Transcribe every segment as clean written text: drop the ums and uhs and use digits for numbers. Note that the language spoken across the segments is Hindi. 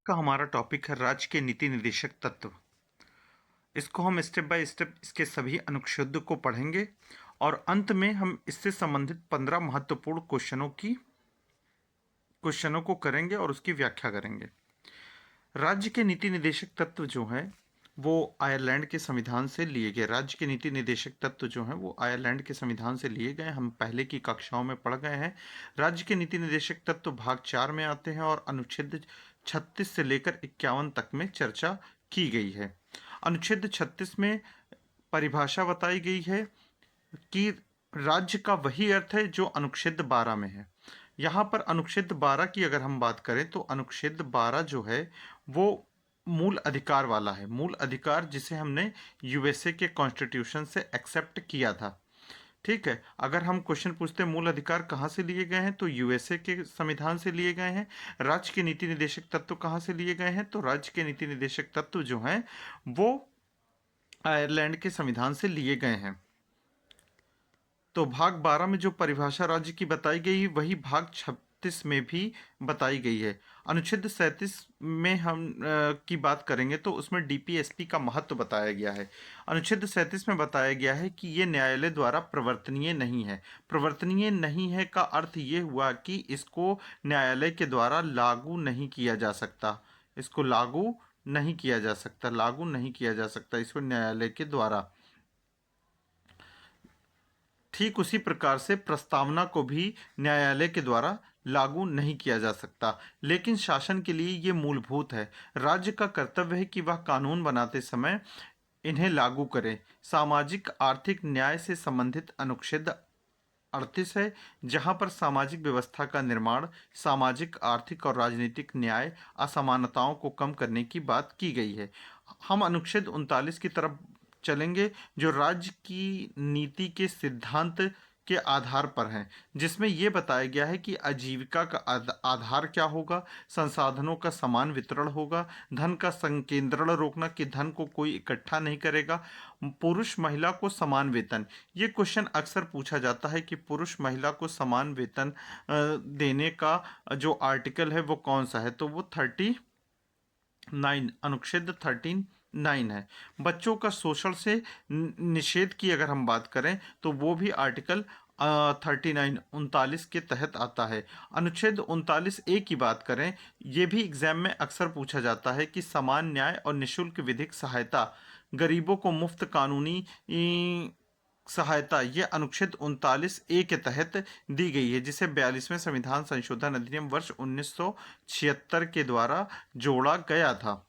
का हमारा टॉपिक है राज्य के नीति निर्देशक तत्व। इसको हम स्टेप बाय स्टेप इसके सभी अनुच्छेद को पढ़ेंगे और अंत में हम इससे संबंधित 15 महत्वपूर्ण क्वेश्चनों को करेंगे और उसकी व्याख्या करेंगे। राज्य के नीति निर्देशक तत्व जो हैं वो आयरलैंड के संविधान से लिए गए। राज्य के नीति निर्देशक तत्व जो हैं वो आयरलैंड के संविधान से लिए गए। हम पहले की कक्षाओं में पढ़ गए हैं। राज्य के नीति निर्देशक तत्व भाग 4 में आते हैं और अनुच्छेद 36 से लेकर 51 तक में चर्चा की गई है। अनुच्छेद 36 में परिभाषा बताई गई है कि राज्य का वही अर्थ है जो अनुच्छेद 12 में है। यहाँ पर अनुच्छेद 12 की अगर हम बात करें तो अनुच्छेद 12 जो है वो मूल अधिकार वाला है। मूल अधिकार जिसे हमने यूएसए के कॉन्स्टिट्यूशन से एक्सेप्ट किया था। ठीक है, अगर हम क्वेश्चन पूछते हैं मूल अधिकार कहाँ से लिए गए हैं तो यूएसए के संविधान से लिए गए हैं। राज्य के नीति निर्देशक तत्व कहाँ से लिए गए हैं तो राज्य के नीति निर्देशक तत्व जो हैं वो आयरलैंड के संविधान से लिए गए हैं। तो भाग 12 में जो परिभाषा राज्य की बताई गई वही भाग 36 में भी बताई गई है। अनुच्छेद 37 में हम की बात करेंगे तो उसमें डीपीएसपी का महत्व बताया गया है। अनुच्छेद 37 में बताया गया है कि ये न्यायालय द्वारा प्रवर्तनीय नहीं है। प्रवर्तनीय नहीं है का अर्थ ये हुआ कि इसको न्यायालय के द्वारा लागू नहीं किया जा सकता। इसको लागू नहीं किया जा सकता, लागू नहीं किया जा सकता इसको न्यायालय के द्वारा। ठीक उसी प्रकार से प्रस्तावना को भी न्यायालय के द्वारा लागू नहीं किया जा सकता, लेकिन शासन के लिए ये मूलभूत है। राज्य का कर्तव्य है कि वह कानून बनाते समय इन्हें लागू करे। सामाजिक आर्थिक न्याय से संबंधित अनुच्छेद 38 है, जहां पर सामाजिक व्यवस्था का निर्माण, सामाजिक आर्थिक और राजनीतिक न्याय, असमानताओं को कम करने की बात की गई है। हम अनुच्छेद 39 की तरफ चलेंगे जो राज्य की नीति के सिद्धांत के आधार पर हैं, जिसमें यह बताया गया है कि आजीविका का आधार क्या होगा, संसाधनों का समान वितरण होगा, धन का संकेंद्रण रोकना कि धन को कोई इकट्ठा नहीं करेगा, पुरुष महिला को समान वेतन। ये क्वेश्चन अक्सर पूछा जाता है कि पुरुष महिला को समान वेतन देने का जो आर्टिकल है वो कौन सा है, तो वो 39 अनुच्छेद 39 है। बच्चों का शोषण से निषेध की अगर हम बात करें तो वो भी आर्टिकल 39 के तहत आता है। अनुच्छेद 39 ए की बात करें, ये भी एग्जाम में अक्सर पूछा जाता है कि समान न्याय और निशुल्क विधिक सहायता, गरीबों को मुफ्त कानूनी सहायता, ये अनुच्छेद 39 ए के तहत दी गई है, जिसे 42वें संविधान संशोधन अधिनियम वर्ष 1976 के द्वारा जोड़ा गया था।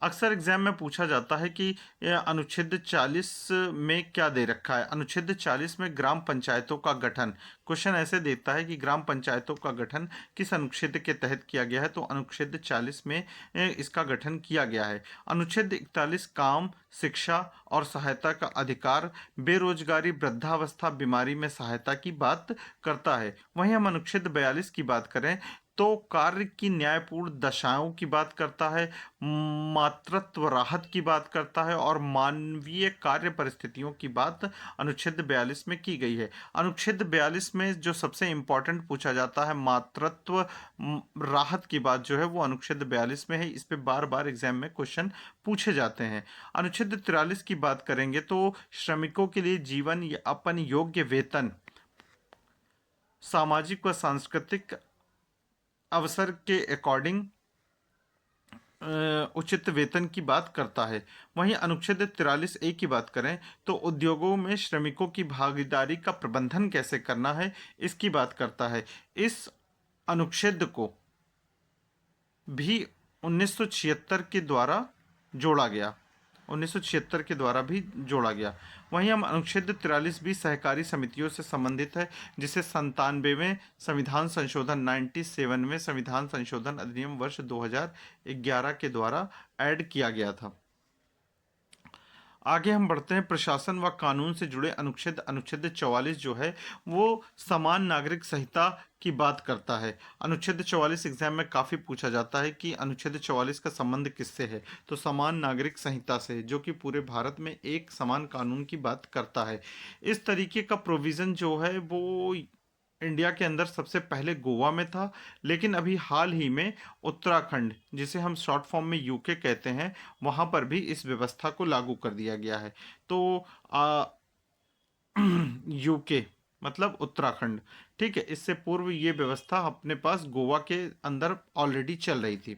अक्सर एग्जाम में पूछा जाता है कि अनुच्छेद 40 में क्या दे रखा है। अनुच्छेद 40 में ग्राम पंचायतों का गठन, क्वेश्चन ऐसे देता है कि ग्राम पंचायतों का गठन किस अनुच्छेद के तहत किया गया है, तो अनुच्छेद 40 में इसका गठन किया गया है। अनुच्छेद 41 काम, शिक्षा और सहायता का अधिकार, बेरोजगारी, वृद्धावस्था, बीमारी में सहायता की बात करता है। वहीं हम अनुच्छेद 42 की बात करें तो कार्य की न्यायपूर्ण दशाओं की बात करता है, मातृत्व राहत की बात करता है और मानवीय कार्य परिस्थितियों की बात अनुच्छेद 42 में की गई है। अनुच्छेद 42 में जो सबसे इंपॉर्टेंट पूछा जाता है मातृत्व राहत की बात जो है वो अनुच्छेद 42 में है। इस पे बार बार एग्जाम में क्वेश्चन पूछे जाते हैं। अनुच्छेद 43 की बात करेंगे तो श्रमिकों के लिए जीवन यापन योग्य वेतन, सामाजिक व सांस्कृतिक अवसर के अकॉर्डिंग उचित वेतन की बात करता है। वहीं अनुच्छेद 43 ए की बात करें तो उद्योगों में श्रमिकों की भागीदारी का प्रबंधन कैसे करना है इसकी बात करता है। इस अनुच्छेद को भी 1976 के द्वारा जोड़ा गया, 1976 के द्वारा भी जोड़ा गया। वहीं हम अनुच्छेद 43 भी सहकारी समितियों से संबंधित है, जिसे 97वें संविधान संशोधन 97वें संविधान संशोधन अधिनियम वर्ष 2011 के द्वारा ऐड किया गया था। आगे हम बढ़ते हैं। प्रशासन व कानून से जुड़े अनुच्छेद 44 जो है वो समान नागरिक संहिता की बात करता है। अनुच्छेद 44 एग्जाम में काफ़ी पूछा जाता है कि अनुच्छेद 44 का संबंध किससे है, तो समान नागरिक संहिता से, जो कि पूरे भारत में एक समान कानून की बात करता है। इस तरीके का प्रोविज़न जो है वो इंडिया के अंदर सबसे पहले गोवा में था, लेकिन अभी हाल ही में उत्तराखंड, जिसे हम शॉर्ट फॉर्म में यूके कहते हैं, वहाँ पर भी इस व्यवस्था को लागू कर दिया गया है। तो यूके मतलब उत्तराखंड। ठीक है, इससे पूर्व ये व्यवस्था अपने पास गोवा के अंदर ऑलरेडी चल रही थी।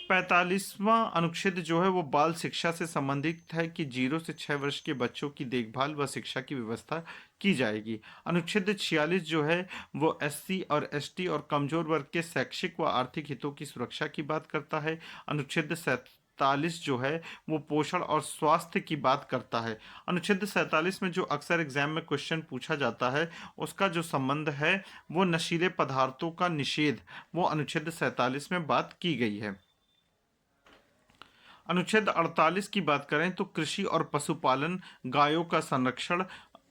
45वां अनुच्छेद जो है वो बाल शिक्षा से संबंधित है कि 0 से 6 वर्ष के बच्चों की देखभाल व शिक्षा की व्यवस्था की जाएगी। अनुच्छेद 46 जो है वो एससी और एसटी और कमजोर वर्ग के शैक्षिक व आर्थिक हितों की सुरक्षा की बात करता है। अनुच्छेद 47 जो है वो पोषण और स्वास्थ्य की बात करता है। अनुच्छेद 47 में जो अक्सर एग्जाम में क्वेश्चन पूछा जाता है, उसका जो संबंध है वो नशीले पदार्थों का निषेध, वो अनुच्छेद 47 में बात की गई है। अनुच्छेद 48 की बात करें तो कृषि और पशुपालन, गायों का संरक्षण,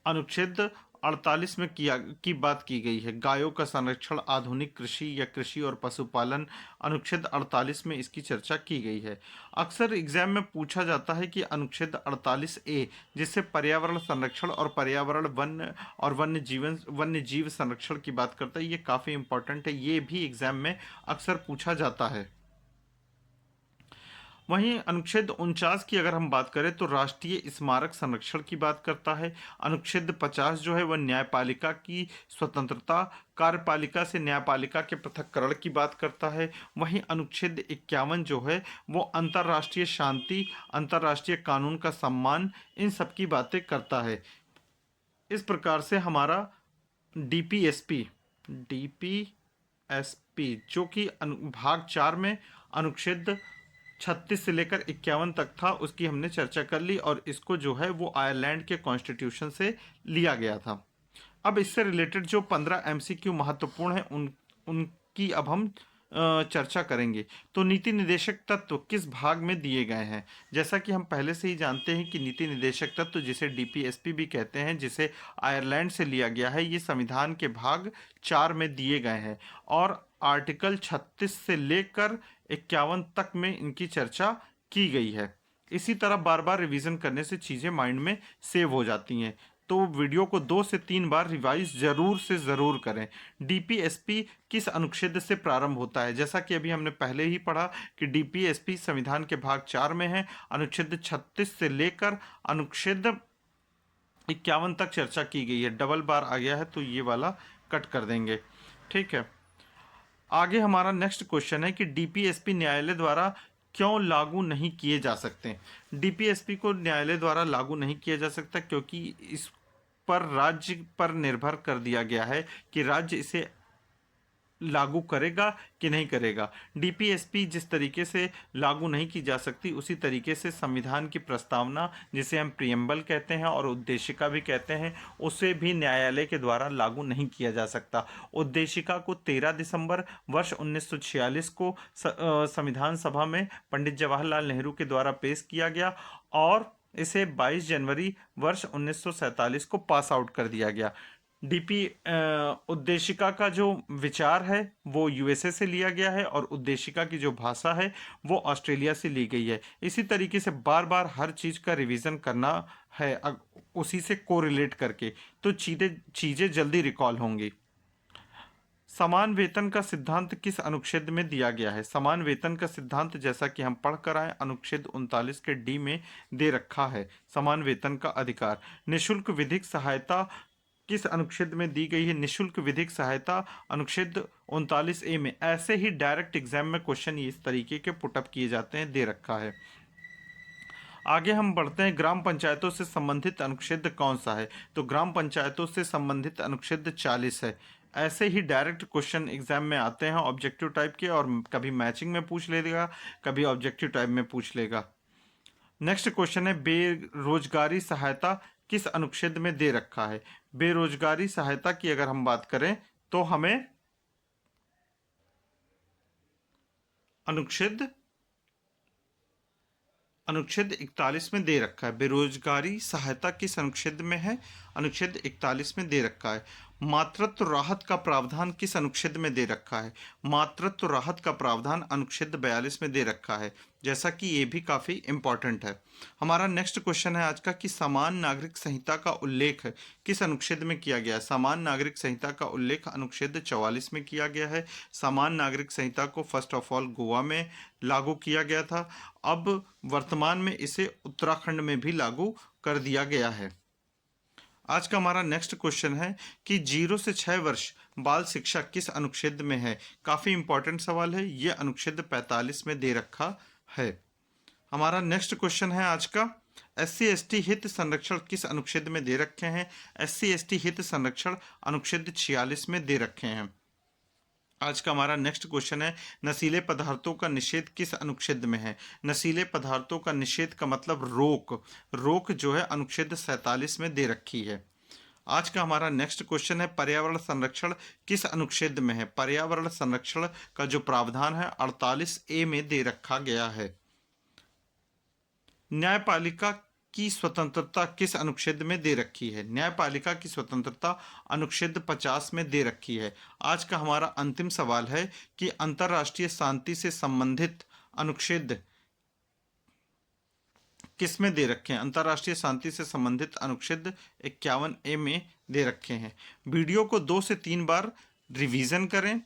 अनुच्छेद 48 में की बात की गई है। गायों का संरक्षण, आधुनिक कृषि या कृषि और पशुपालन, अनुच्छेद 48 में इसकी चर्चा की गई है। अक्सर एग्जाम में पूछा जाता है कि अनुच्छेद 48 ए, जिससे पर्यावरण संरक्षण और पर्यावरण वन्य जीव संरक्षण की बात करता है, ये काफ़ी इंपॉर्टेंट है, ये भी एग्जाम में अक्सर पूछा जाता है। वहीं अनुच्छेद 49 की अगर हम बात करें तो राष्ट्रीय स्मारक संरक्षण की बात करता है। अनुच्छेद 50 जो है वह न्यायपालिका की स्वतंत्रता, कार्यपालिका से न्यायपालिका के पृथक्करण की बात करता है। वहीं अनुच्छेद 51 जो है वो अंतर्राष्ट्रीय शांति, अंतर्राष्ट्रीय कानून का सम्मान, इन सब की बातें करता है। इस प्रकार से हमारा डीपीएसपी जो कि भाग 4 में अनुच्छेद 36 से लेकर 51 तक था, उसकी हमने चर्चा कर ली, और इसको जो है वो आयरलैंड के कॉन्स्टिट्यूशन से लिया गया था। अब इससे रिलेटेड जो 15 एमसीक्यू महत्वपूर्ण है उनकी अब हम चर्चा करेंगे। तो नीति निदेशक तत्व किस भाग में दिए गए हैं? जैसा कि हम पहले से ही जानते हैं कि नीति निदेशक तत्व, जिसे डीपीएसपी भी कहते हैं, जिसे आयरलैंड से लिया गया है, ये संविधान के भाग 4 में दिए गए हैं, और आर्टिकल 36 से लेकर 51 तक में इनकी चर्चा की गई है। इसी तरह बार बार रिवीजन करने से चीज़ें माइंड में सेव हो जाती हैं, तो वीडियो को 2 से 3 बार रिवाइज जरूर से ज़रूर करें। डीपीएसपी किस अनुच्छेद से प्रारंभ होता है? जैसा कि अभी हमने पहले ही पढ़ा कि डीपीएसपी संविधान के भाग 4 में है, अनुच्छेद 36 से लेकर अनुच्छेद 51 तक चर्चा की गई है। डबल बार आ गया है तो ये वाला कट कर देंगे। ठीक है, आगे हमारा नेक्स्ट क्वेश्चन है कि डीपीएसपी न्यायालय द्वारा क्यों लागू नहीं किए जा सकते? डीपीएसपी को न्यायालय द्वारा लागू नहीं किया जा सकता क्योंकि इस पर राज्य पर निर्भर कर दिया गया है कि राज्य इसे लागू करेगा कि नहीं करेगा। डीपीएसपी जिस तरीके से लागू नहीं की जा सकती, उसी तरीके से संविधान की प्रस्तावना, जिसे हम प्रियम्बल कहते हैं और उद्देशिका भी कहते हैं, उसे भी न्यायालय के द्वारा लागू नहीं किया जा सकता। उद्देशिका को 13 दिसंबर वर्ष 1946 को संविधान सभा में पंडित जवाहरलाल नेहरू के द्वारा पेश किया गया, और इसे 22 जनवरी वर्ष 1947 को पास आउट कर दिया गया। उद्देशिका का जो विचार है वो यूएसए से लिया गया है, और उद्देशिका की जो भाषा है वो ऑस्ट्रेलिया से ली गई है। इसी तरीके से बार बार हर चीज़ का रिवीजन करना है, उसी से कोरिलेट करके, तो चीज़ें जल्दी रिकॉल होंगी। समान वेतन का सिद्धांत किस अनुच्छेद में दिया गया है? समान वेतन का सिद्धांत, जैसा कि हम पढ़ कर आए, अनुच्छेद 39 के डी में दे रखा है। समान वेतन का अधिकार। निशुल्क विधिक सहायता किस अनुच्छेद में दी गई है? निशुल्क विधिक सहायता अनुच्छेद 39 ए में। ऐसे ही डायरेक्ट एग्जाम में क्वेश्चन इस तरीके के पुटअप किए जाते हैं, दे रखा है। आगे हम बढ़ते हैं, ग्राम पंचायतों से संबंधित अनुच्छेद कौन सा है? तो ग्राम पंचायतों से संबंधित अनुच्छेद 40 है। ऐसे ही डायरेक्ट क्वेश्चन एग्जाम में आते हैं ऑब्जेक्टिव टाइप के, और कभी मैचिंग में पूछ लेगा, कभी ऑब्जेक्टिव टाइप में पूछ लेगा। नेक्स्ट क्वेश्चन है, बेरोजगारी सहायता किस अनुच्छेद में दे रखा है? बेरोजगारी सहायता की अगर हम बात करें तो हमें अनुच्छेद 41 में दे रखा है। बेरोजगारी सहायता किस अनुच्छेद में है? अनुच्छेद 41 में दे रखा है। मातृत्व राहत का प्रावधान किस अनुच्छेद में दे रखा है? मातृत्व राहत का प्रावधान अनुच्छेद 42 में दे रखा है, जैसा कि ये भी काफ़ी इम्पॉर्टेंट है। हमारा नेक्स्ट क्वेश्चन है आज का कि समान नागरिक संहिता का उल्लेख किस अनुच्छेद में किया गया है? समान नागरिक संहिता का उल्लेख अनुच्छेद 44 में किया गया है। समान नागरिक संहिता को फर्स्ट ऑफ ऑल गोवा में लागू किया गया था। अब वर्तमान में इसे उत्तराखंड में भी लागू कर दिया गया है। आज का हमारा नेक्स्ट क्वेश्चन है कि 0 से 6 वर्ष बाल शिक्षा किस अनुच्छेद में है? काफ़ी इंपॉर्टेंट सवाल है, ये अनुच्छेद 45 में दे रखा है। हमारा नेक्स्ट क्वेश्चन है आज का, SC/ST हित संरक्षण किस अनुच्छेद में दे रखे हैं? SC/ST हित संरक्षण अनुच्छेद 46 में दे रखे हैं। आज का हमारा नेक्स्ट क्वेश्चन है, नशीले पदार्थों का निषेध किस अनुच्छेद में है? नशीले पदार्थों का निषेध का मतलब रोक जो है अनुच्छेद 47 में दे रखी है। आज का हमारा नेक्स्ट क्वेश्चन है, पर्यावरण संरक्षण किस अनुच्छेद में है? पर्यावरण संरक्षण का जो प्रावधान है 48A में दे रखा गया है। न्यायपालिका की स्वतंत्रता किस अनुच्छेद में दे रखी है? न्यायपालिका की स्वतंत्रता अनुच्छेद 50 में दे रखी है। आज का हमारा अंतिम सवाल है कि अंतर्राष्ट्रीय शांति से संबंधित अनुच्छेद किस में दे रखे हैं? अंतर्राष्ट्रीय शांति से संबंधित अनुच्छेद 51A में दे रखे हैं। वीडियो को 2 से 3 बार रिवीजन करें,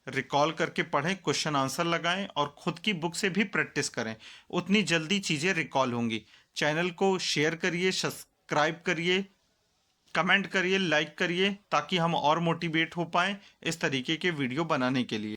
रिकॉल करके पढ़ें, क्वेश्चन आंसर लगाएं और खुद की बुक से भी प्रैक्टिस करें, उतनी जल्दी चीज़ें रिकॉल होंगी। चैनल को शेयर करिए, सब्सक्राइब करिए, कमेंट करिए, लाइक करिए, ताकि हम और मोटिवेट हो पाएं इस तरीके के वीडियो बनाने के लिए।